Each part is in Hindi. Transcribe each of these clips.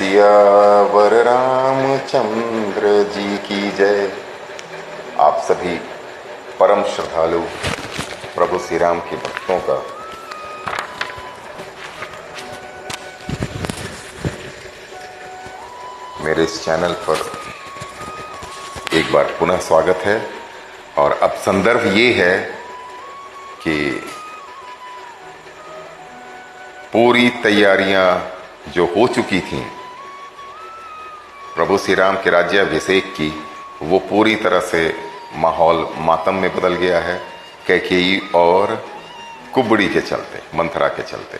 सियावर रामचंद्र जी की जय। आप सभी परम श्रद्धालु प्रभु श्री राम के भक्तों का मेरे इस चैनल पर एक बार पुनः स्वागत है। और अब संदर्भ ये है कि पूरी तैयारियां जो हो चुकी थीं प्रभु श्री राम के राज्याभिषेक की, वो पूरी तरह से माहौल मातम में बदल गया है। कैकेयी और कुबड़ी के चलते, मंथरा के चलते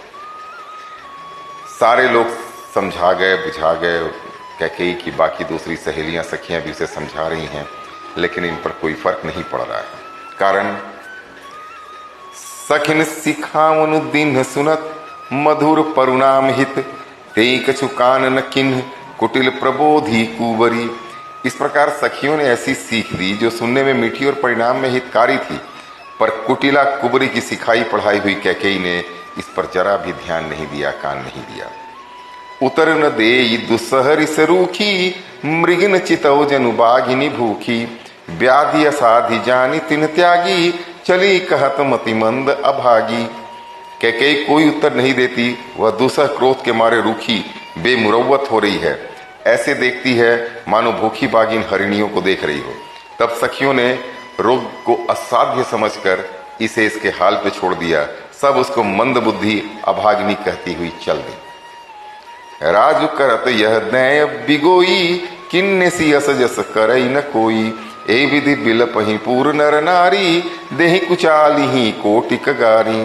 सारे लोग समझा गए, बुझा गए। कैकेयी की बाकी दूसरी सहेलियां, सखियां भी उसे समझा रही हैं, लेकिन इन पर कोई फर्क नहीं पड़ रहा है। कारण सखिन सिखावनु दीन सुनत मधुर परुणाम हित, तेई कछु कान न किन्ह कुटिल प्रबोधि कुंवरी। इस प्रकार सखियों ने ऐसी सीख दी जो सुनने में मीठी और परिणाम में हितकारी थी, पर कुटिला कुबरी की सिखाई पढ़ाई हुई कैकेयी ने इस पर जरा भी ध्यान नहीं दिया, कान नहीं दिया। उतर न दे दुस्सह रिस रूखी, मृगिन चितौ जनु बाघिनी भूखी, व्याधि असाधि जानी तिन त्यागी, चली कहत मति मंद अभागी। कैकेयी कोई उत्तर नहीं देती, वह दुस्सह क्रोध के मारे रूखी बेमुरव्वत हो रही है। ऐसे देखती है मानो भूखी बागिन हरिणियों को देख रही हो। तब सखियों ने रोग को असाध्य समझकर इसे इसके हाल पे छोड़ दिया। सब उसको मंद बुद्धि अभागिनी कहती हुई चल दी। राजु करत यह दैय बिगोई, किन्ने सी अस जस करई न कोई, ए विधि बिलपहि पूर नर नारी, देहि कुचाली ही कोटिक गारी।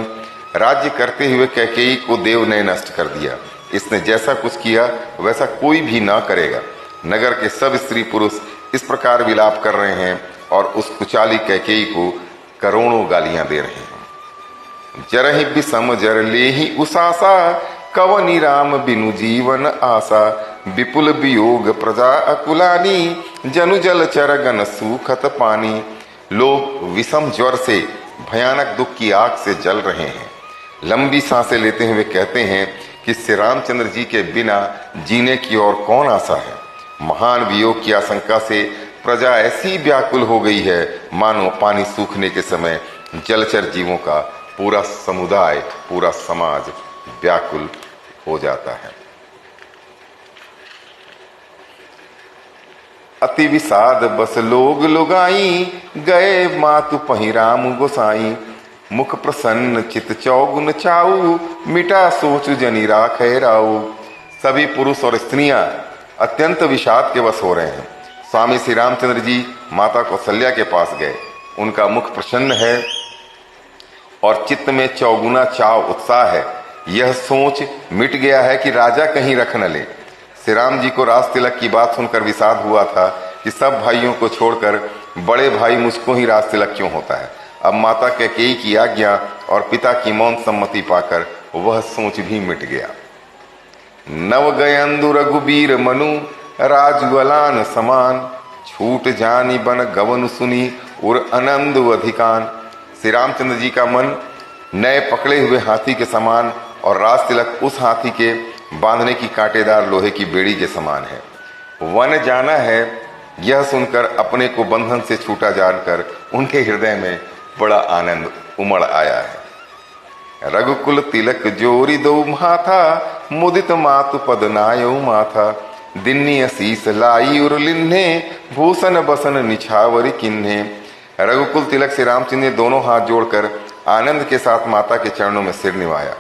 राज्य करते हुए कैकेयी को देव ने नष्ट कर दिया। इसने जैसा कुछ किया वैसा कोई भी ना करेगा। नगर के सब स्त्री पुरुष इस प्रकार विलाप कर रहे हैं और उस कुचाली कैकेयी को करोड़ों गालियां दे रहे हैं। जरहि बिसम जर लेहि उसासा, कवनि राम बिनु जीवन आशा, विपुल वियोग प्रजा अकुलानी, जनु जल चरगन सूखत पानी। लोग विषम ज्वर से भयानक दुख की आग से जल रहे हैं। लंबी सांसें लेते हुए कहते हैं कि श्री रामचंद्र जी के बिना जीने की और कौन आशा है। महान वियोग की आशंका से प्रजा ऐसी व्याकुल हो गई है मानो पानी सूखने के समय जलचर जीवों का पूरा समुदाय, पूरा समाज व्याकुल हो जाता है। अति विषाद बस लोग लुगाई, गए मातु पहि राम गोसाई, मुख प्रसन्न चित चौगुन चाऊ, मिटा सोच जनी राखे राऊ। सभी पुरुष और स्त्रियां अत्यंत विषाद के वश हो रहे हैं। स्वामी श्री रामचंद्र जी माता कौशल्या के पास गए। उनका मुख प्रसन्न है और चित्त में चौगुना चाव, उत्साह है। यह सोच मिट गया है कि राजा कहीं रख न ले। श्री राम जी को राज तिलक की बात सुनकर विषाद हुआ था कि सब भाइयों को छोड़कर बड़े भाई मुझको ही राज तिलक क्यों होता है। अब माता कैकेयी की आज्ञा और पिता की मौन सम्मति पाकर वह सोच भी मिट गया। नव गयंदु रघुबीर मनु, राजवलान समान, छूट जानी बन गवन सुनी, उर आनंद अधिकान। श्री रामचंद्र जी का मन नए पकड़े हुए हाथी के समान और राज तिलक उस हाथी के बांधने की कांटेदार लोहे की बेड़ी के समान है। वन जाना है, यह सुनकर अपने को बंधन से छूटा जानकर उनके हृदय में बड़ा आनंद उमड़ आया है। रघुकुल तिलक जोरी दो माथा, मुदित मातु पद नायो माथा, दिन्नी असीस लाई उर लिन्हे, भूषण बसन निछावरी किन्हे। रघुकुल तिलक से रामचंद्र ने दोनों हाथ जोड़कर आनंद के साथ माता के चरणों में सिर निवाया।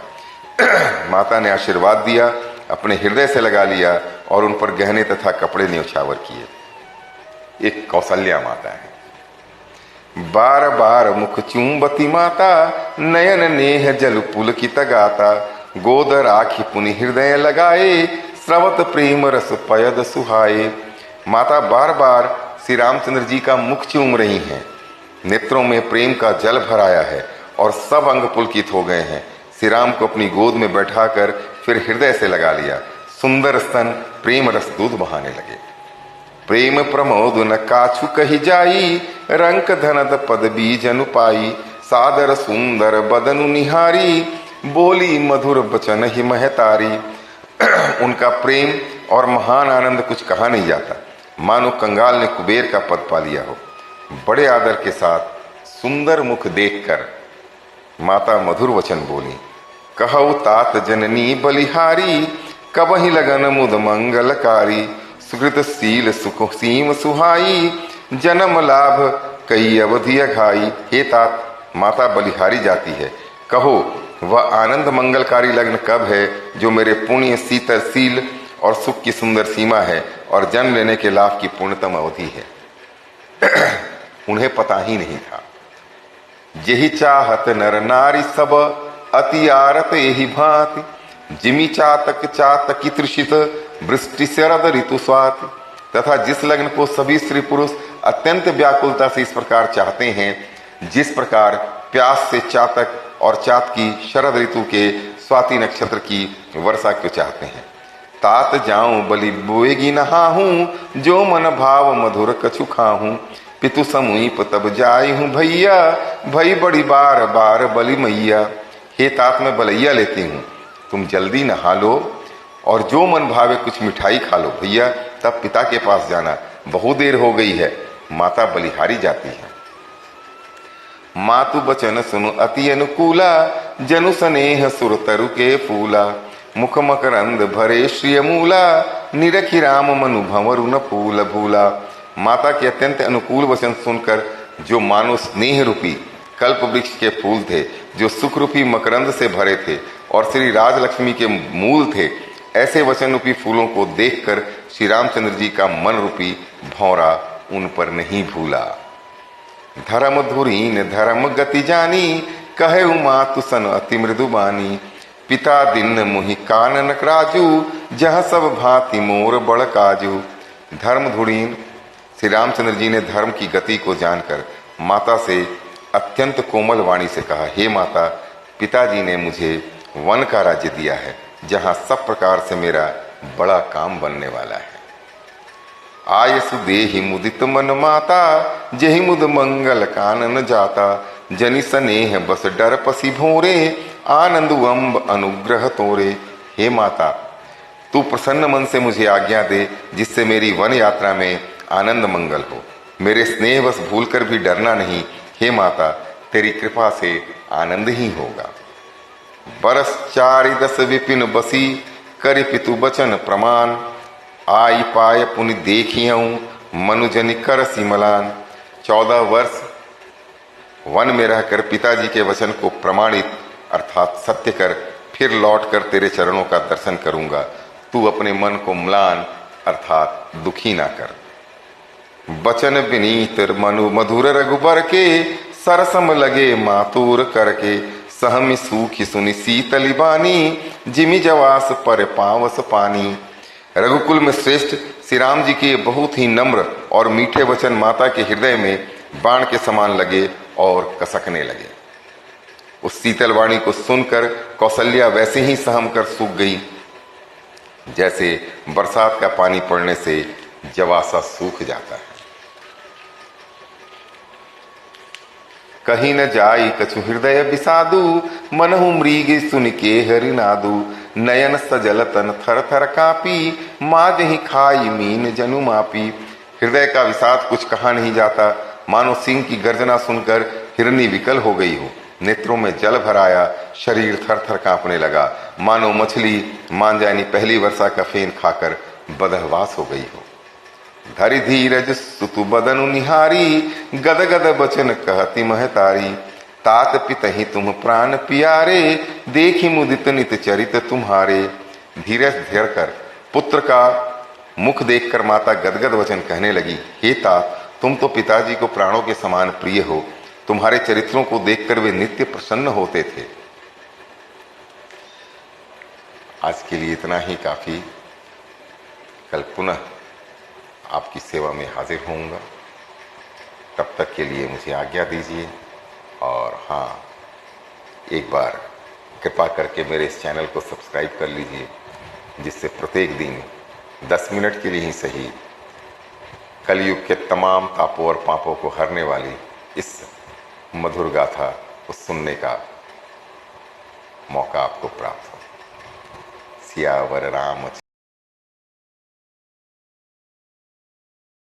माता ने आशीर्वाद दिया, अपने हृदय से लगा लिया और उन पर गहने तथा कपड़े न्योछावर किए। एक कौशल्या माता है। बार बार मुख चूंबती माता, नयन नेह जल पुलकित गाता, गोद राखी पुनि हृदय लगाए, स्रवत प्रेम रस पयद सुहाए। माता बार बार श्री रामचंद्र जी का मुख चूम रही हैं। नेत्रों में प्रेम का जल भराया है और सब अंग पुलकित हो गए हैं। श्री राम को अपनी गोद में बैठाकर फिर हृदय से लगा लिया। सुंदर स्तन प्रेम रस दूध बहाने लगे। प्रेम प्रमोद न काछु कही जाई, रंक धनद पद बीज अनुपाई, सादर सुंदर बदनु निहारी, बोली मधुर बचन ही महतारी। उनका प्रेम और महान आनंद कुछ कहा नहीं जाता, मानो कंगाल ने कुबेर का पद पा लिया हो। बड़े आदर के साथ सुंदर मुख देखकर माता मधुर वचन बोली, कहु तात जननी बलिहारी, कबहि लगन मुद मंगलकारी, सुकृत शील सुख सीम सुहाई, जन्म लाभ कई अवधि अघाई। हे तात, माता बलिहारी जाती है, कहो वह आनंद मंगलकारी लग्न कब है जो मेरे पुण्य शीतल शील और सुख की सुंदर सीमा है और जन्म लेने के लाभ की पूर्णतम अवधि है। उन्हें पता ही नहीं था। जेहि चाहत नर नारी सब, अति आरत यही भांति, जिमी चातक चातकी तृषित, वृष्टि शरद ऋतु स्वाति। तथा जिस लग्न को सभी स्त्री पुरुष अत्यंत व्याकुलता से इस प्रकार चाहते हैं, जिस प्रकार प्यास से चातक और चातकी शरद ऋतु के स्वाति नक्षत्र की वर्षा को चाहते हैं। तात जाऊं बलि बोएगी नहाहूं, जो मन भाव मधुर कछु खाहूं, पितु समीप तब जाई हूं भैया, भई बड़ी बार बार बलि मैया। हे तात, मैं बलैया लेती हूँ, तुम जल्दी नहा लो और जो मन भावे कुछ मिठाई खा लो भैया, तब पिता के पास जाना, बहुत देर हो गई है। माता बलिहारी जाती है। मातु बचन सुनु अति अनुकूला, जनु स्नेह सुर तरु के फूला, मुख मकरंद भरे श्रिय मूला, निरखि राम मनु भंवर न फूल भूला। माता के अत्यंत अनुकूल वचन सुनकर जो मानो स्नेह रूपी कल्प वृक्ष के फूल थे, जो सुख रूपी मकरंद से भरे थे और श्री राजलक्ष्मी के मूल थे, ऐसे वचन रूपी फूलों को देखकर श्री रामचंद्र जी का मन रूपी भौरा उन पर नहीं भूला। धर्म धुरीन धर्म गति जानी, कहे मातु सन अति मृदु बानी, पिता दिन मुहि कानन राजू, जह सब भांति मोर बड़ काजू। धर्म धुरीन श्री रामचंद्र जी ने धर्म की गति को जानकर माता से अत्यंत कोमल वाणी से कहा, हे माता, पिताजी ने मुझे वन का राज्य दिया है, जहां सब प्रकार से मेरा बड़ा काम बनने वाला है। आयसु देहि मुदित मन माता, जेहि मुद मंगल कानन जाता, जनि स्नेह बस डर पसी भोरे, आनंद अम्ब अनुग्रह तोरे। हे माता, तू प्रसन्न मन से मुझे आज्ञा दे, जिससे मेरी वन यात्रा में आनंद मंगल हो। मेरे स्नेह बस भूल कर भी डरना नहीं। हे माता, तेरी कृपा से आनंद ही होगा। बरस 4 विपिन बसी, करि पितु बचन प्रमाण, आई पाय पुनि देखियऊं, मनुजनि कर सिमलान। 14 वर्ष वन में रहकर पिताजी के वचन को प्रमाणित अर्थात सत्य कर फिर लौटकर तेरे चरणों का दर्शन करूंगा। तू अपने मन को म्लान अर्थात दुखी ना कर। बचन विनीत मनु मधुर रघुबर के, सरसम लगे मातुर करके, सहमि सूखी सुनि शीतली बानी, जिमि जवास पर पावस पानी। रघुकुल में श्रेष्ठ श्री राम जी के बहुत ही नम्र और मीठे वचन माता के हृदय में बाण के समान लगे और कसकने लगे। उस शीतल वाणी को सुनकर कौशल्या वैसे ही सहम कर सूख गई, जैसे बरसात का पानी पड़ने से जवासा सूख जाता है। कहीं न जाई कछु हृदय बिसादु, मनहु मृग सुन के हरिनादु, नयन सजल तन थर थर कापी, माजहि खाई मीन जनु मापी। हृदय का विषाद कुछ कहा नहीं जाता, मानो सिंह की गर्जना सुनकर हिरनी विकल हो गई हो। नेत्रों में जल भर आया, शरीर थर थर कांपने लगा, मानो मछली मान जानी पहली वर्षा का फेन खाकर बदहवास हो गई हो। धरि धीरज सुतु बदनु निहारी, गद गद बचन कहती महतारी। तात पितहि तुम प्राण पियारे, देखी मुदित नित चरित तुम्हारे। धीरज धर कर पुत्र का मुख देखकर माता गदगद वचन कहने लगी, हे तात, तुम तो पिताजी को प्राणों के समान प्रिय हो। तुम्हारे चरित्रों को देखकर वे नित्य प्रसन्न होते थे। आज के लिए इतना ही काफी। कल पुनः आपकी सेवा में हाजिर होऊंगा। तब तक के लिए मुझे आज्ञा दीजिए। और हाँ, एक बार कृपा करके मेरे इस चैनल को सब्सक्राइब कर लीजिए, जिससे प्रत्येक दिन 10 मिनट के लिए ही सही कलयुग के तमाम तापों और पापों को हरने वाली इस मधुर गाथा को सुनने का मौका आपको प्राप्त हो। सियावर राम